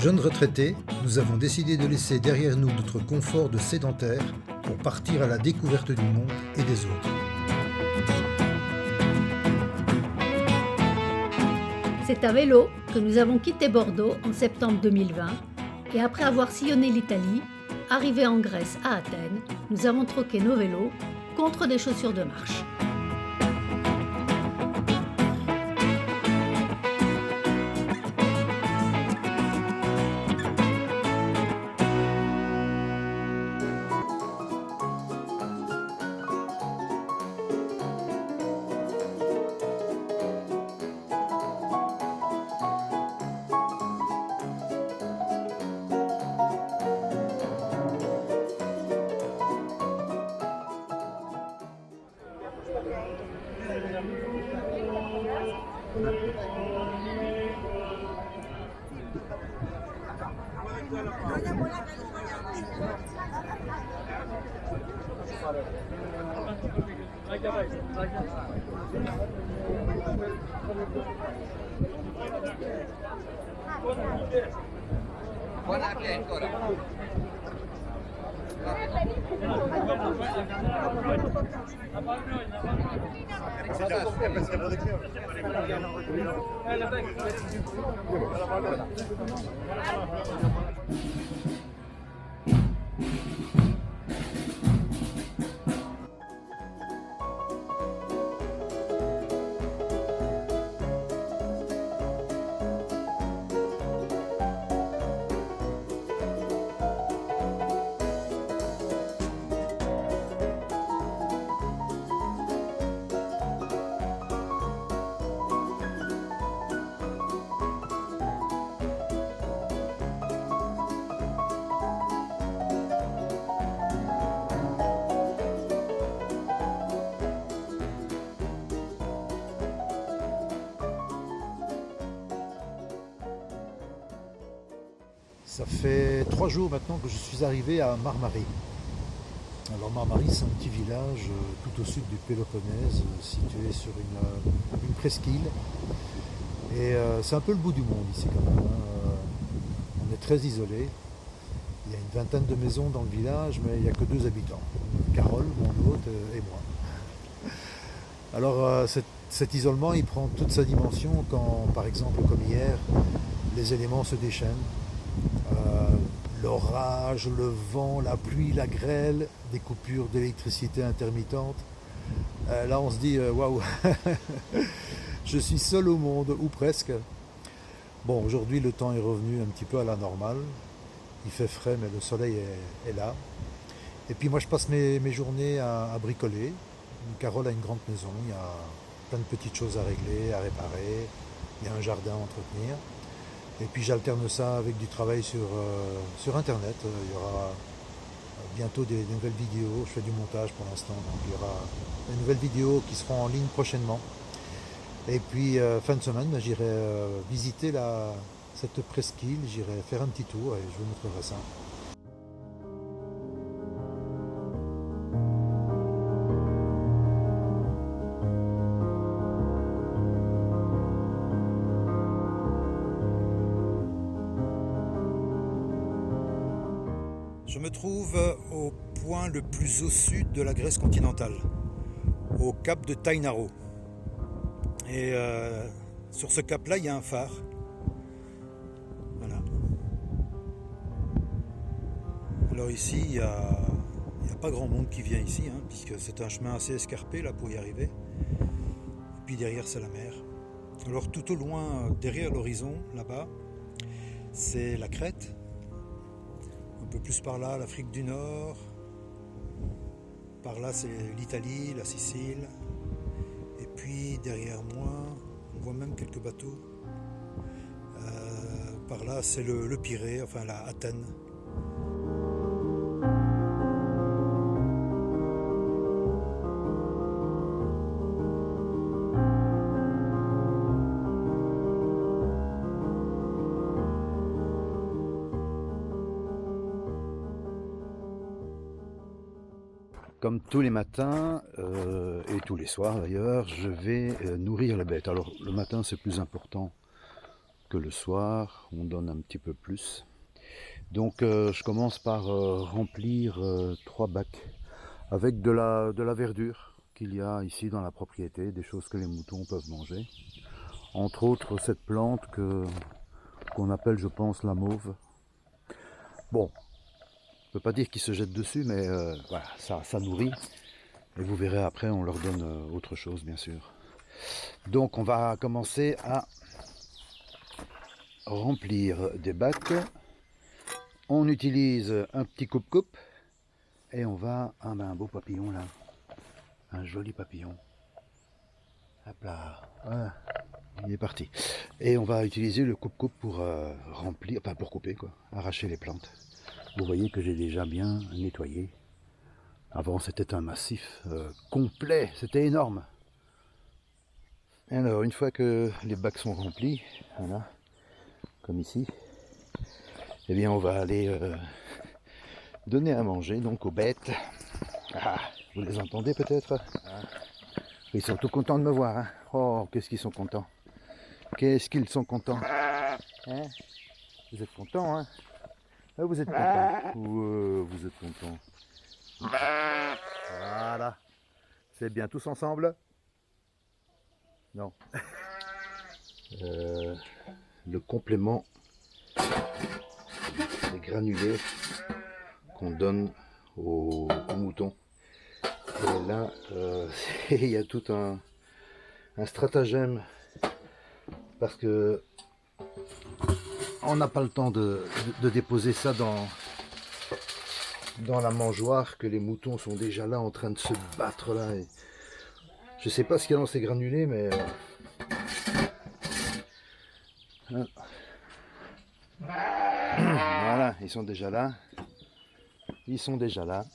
Jeunes retraités, nous avons décidé de laisser derrière nous notre confort de sédentaire pour partir à la découverte du monde et des autres. C'est à vélo que nous avons quitté Bordeaux en septembre 2020 et après avoir sillonné l'Italie, arrivés en Grèce à Athènes, nous avons troqué nos vélos contre des chaussures de marche. Ça fait 3 jours maintenant que je suis arrivé à Marmaris. Alors Marmaris, c'est un petit village tout au sud du Péloponnèse, situé sur une presqu'île. Et c'est un peu le bout du monde ici quand même. On est très isolé. Il y a une vingtaine de maisons dans le village, mais il n'y a que 2 habitants. Carole, mon hôte, et moi. Alors cet isolement, il prend toute sa dimension quand, par exemple, comme hier, les éléments se déchaînent. L'orage, le vent, la pluie, la grêle, des coupures d'électricité intermittentes. Là on se dit waouh, je suis seul au monde, ou presque. Bon, aujourd'hui le temps est revenu un petit peu à la normale. Il fait frais mais le soleil est là. Et puis moi je passe mes journées à bricoler. Carole a une grande maison, il y a plein de petites choses à régler, à réparer. Il y a un jardin à entretenir. Et puis j'alterne ça avec du travail sur internet. Il y aura bientôt des nouvelles vidéos. Je fais du montage pour l'instant, donc il y aura des nouvelles vidéos qui seront en ligne prochainement. Et puis fin de semaine, j'irai visiter cette presqu'île, j'irai faire un petit tour et je vous montrerai ça. Je me trouve au point le plus au sud de la Grèce continentale, au cap de Tainaro. Et sur ce cap-là, il y a un phare. Voilà. Alors ici, il n'y a pas grand monde qui vient ici, puisque c'est un chemin assez escarpé là pour y arriver. Et puis derrière, c'est la mer. Alors tout au loin, derrière l'horizon, là-bas, c'est la Crète. Un peu plus par là, l'Afrique du Nord. Par là, c'est l'Italie, la Sicile. Et puis, derrière moi, on voit même quelques bateaux. Par là, c'est le Pirée, enfin la Athènes. Comme tous les matins et tous les soirs d'ailleurs, je vais nourrir les bêtes. Alors le matin c'est plus important que le soir, on donne un petit peu plus. Donc je commence par remplir 3 bacs avec de la verdure qu'il y a ici dans la propriété, des choses que les moutons peuvent manger. Entre autres cette plante qu'on appelle, je pense, la mauve. Bon, je ne peux pas dire qu'ils se jettent dessus, mais voilà, ça nourrit. Et vous verrez après, on leur donne autre chose, bien sûr. Donc on va commencer à remplir des bacs. On utilise un petit coupe-coupe et on va... Ah ben un beau papillon là, un joli papillon. Hop là, voilà, il est parti. Et on va utiliser le coupe-coupe pour remplir, enfin pour couper quoi, arracher les plantes. Vous voyez que j'ai déjà bien nettoyé. Avant c'était un massif complet, c'était énorme. Et alors une fois que les bacs sont remplis, voilà, comme ici, eh bien on va aller donner à manger donc aux bêtes. Ah, vous les entendez peut-être? Ils sont tout contents de me voir. Hein. Oh, qu'est-ce qu'ils sont contents. Qu'est-ce qu'ils sont contents. Hein, vous êtes contents, hein? Ah, vous êtes contents. Vous êtes contents. Voilà. C'est bien tous ensemble? Non. Le complément des granulés qu'on donne aux moutons. Et là, il y a tout un stratagème parce que on n'a pas le temps de déposer ça dans la mangeoire, que les moutons sont déjà là en train de se battre là. Et je sais pas ce qu'il y a dans ces granulés, mais voilà, ils sont déjà là. Ils sont déjà là.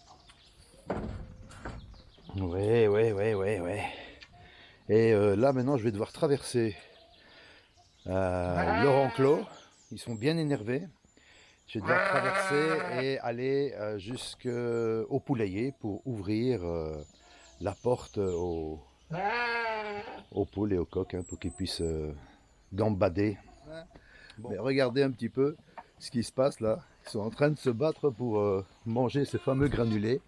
Ouais. Et là maintenant je vais devoir traverser leur enclos. Ils sont bien énervés. Je vais devoir traverser et aller jusqu'au poulailler pour ouvrir la porte aux poules et aux coqs hein, pour qu'ils puissent gambader. Bon. Mais regardez un petit peu ce qui se passe là. Ils sont en train de se battre pour manger ces fameux granulés.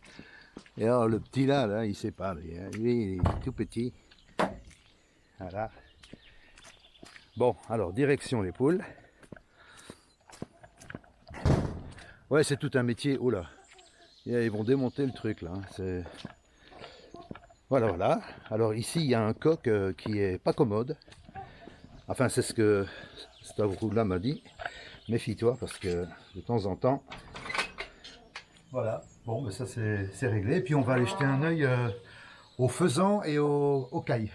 Et alors le petit là, il sait pas, lui, hein. Lui il est tout petit. Voilà. Bon, alors direction les poules. Ouais, c'est tout un métier. Oh là, ils vont démonter le truc là. C'est... Voilà. Alors ici il y a un coq qui est pas commode. Enfin c'est ce que Stavroula m'a dit. Méfie-toi parce que de temps en temps. Voilà. Bon, mais ça c'est réglé. Et puis on va aller jeter un œil aux faisans et aux cailles.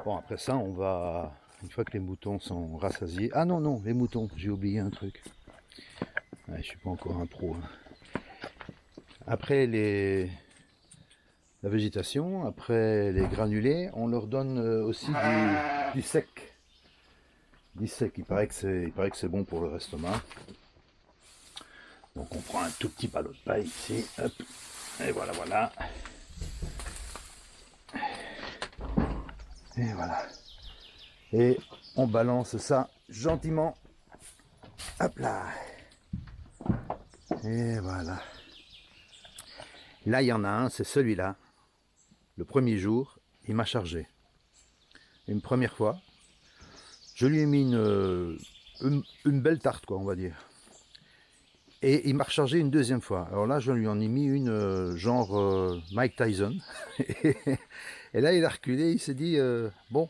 Bon, après ça, on va, une fois que les moutons sont rassasiés... Ah non, les moutons, j'ai oublié un truc. Ouais, je suis pas encore un pro. Hein. Après la végétation, après les granulés, on leur donne aussi du sec. Du sec, il paraît que c'est bon pour leur estomac. Donc on prend un tout petit ballot de paille ici, hop, et voilà. Et voilà. Et on balance ça gentiment. Hop là. Et voilà. Là, il y en a un, c'est celui-là. Le premier jour, il m'a chargé. Une première fois, je lui ai mis une belle tarte, quoi, on va dire. Et il m'a rechargé une deuxième fois. Alors là, je lui en ai mis une genre Mike Tyson. Et là, il a reculé, il s'est dit, bon,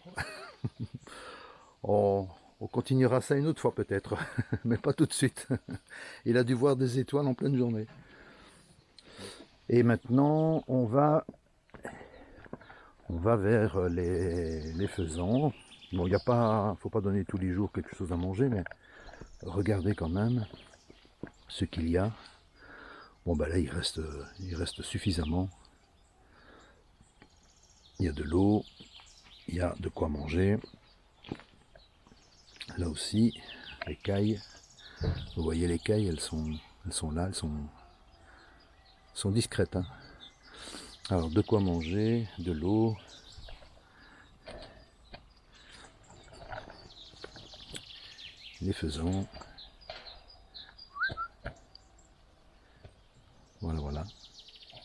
on continuera ça une autre fois peut-être, mais pas tout de suite. Il a dû voir des étoiles en pleine journée. Et maintenant, on va vers les faisans. Bon, faut pas donner tous les jours quelque chose à manger, mais regardez quand même ce qu'il y a. Bon, bah là, il reste suffisamment. Il y a de l'eau, il y a de quoi manger. Là aussi, les cailles. Vous voyez les cailles, elles sont là, elles sont discrètes. Hein. Alors, de quoi manger, de l'eau. les faisans. Voilà, voilà.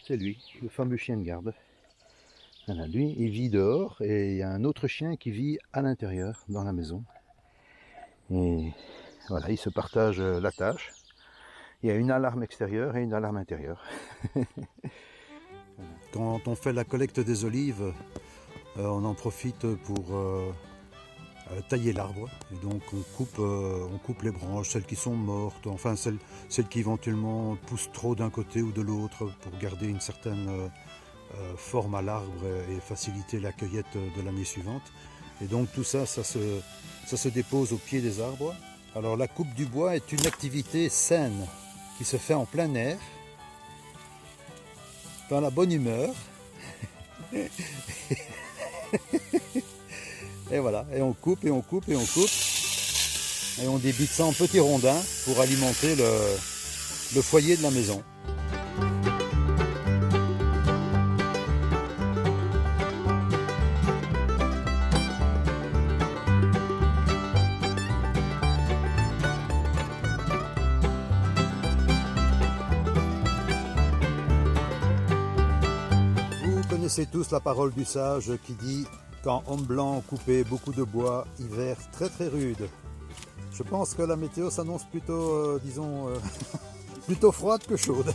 C'est lui, le fameux chien de garde. Voilà, lui, il vit dehors et il y a un autre chien qui vit à l'intérieur, dans la maison. Et voilà, ils se partagent la tâche. Il y a une alarme extérieure et une alarme intérieure. Quand on fait la collecte des olives, on en profite pour tailler l'arbre. Et donc on coupe les branches, celles qui sont mortes, enfin celles qui éventuellement poussent trop d'un côté ou de l'autre pour garder une certaine forme à l'arbre et faciliter la cueillette de l'année suivante. Et donc tout ça, ça se dépose au pied des arbres. Alors la coupe du bois est une activité saine qui se fait en plein air, dans la bonne humeur. Et voilà, et on coupe, et on coupe, et on coupe. Et on débite ça en petits rondins pour alimenter le foyer de la maison. Vous connaissez tous la parole du sage qui dit « Quand homme blanc coupait beaucoup de bois, hiver très très rude ». Je pense que la météo s'annonce plutôt, disons, plutôt froide que chaude.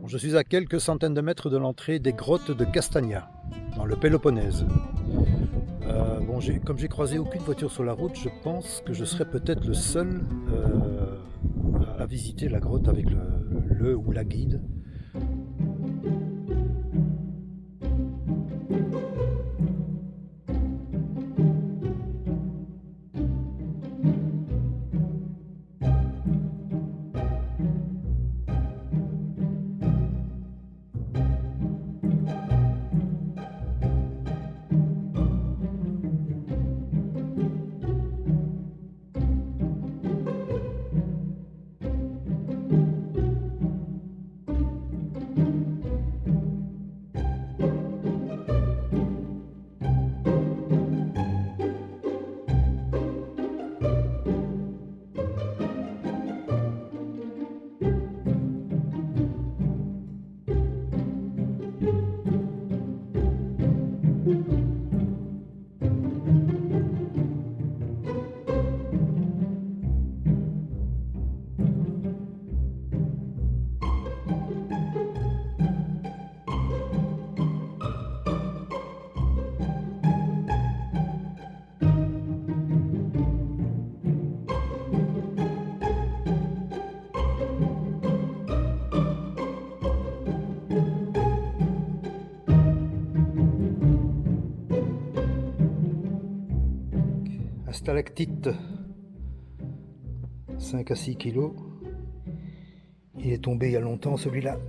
Je suis à quelques centaines de mètres de l'entrée des grottes de Castagna, dans le Péloponnèse. Comme j'ai croisé aucune voiture sur la route, je pense que je serai peut-être le seul à visiter la grotte avec le ou la guide. stalactite, 5 à 6 kilos. Il est tombé il y a longtemps celui-là.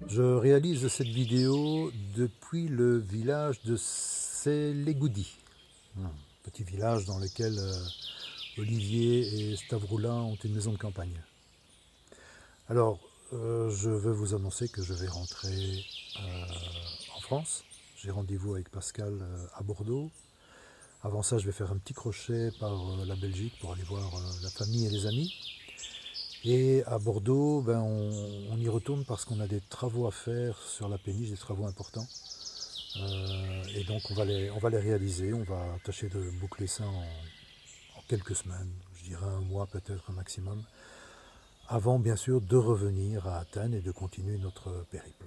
Je réalise cette vidéo depuis le village de Sélégoudi, un petit village dans lequel Olivier et Stavroula ont une maison de campagne. Alors, je veux vous annoncer que je vais rentrer en France. J'ai rendez-vous avec Pascal à Bordeaux. Avant ça, je vais faire un petit crochet par la Belgique pour aller voir la famille et les amis. Et à Bordeaux, on y retourne parce qu'on a des travaux à faire sur la péniche, des travaux importants. Et donc on va les réaliser, on va tâcher de boucler ça en quelques semaines, je dirais un mois peut-être un maximum, avant bien sûr de revenir à Athènes et de continuer notre périple.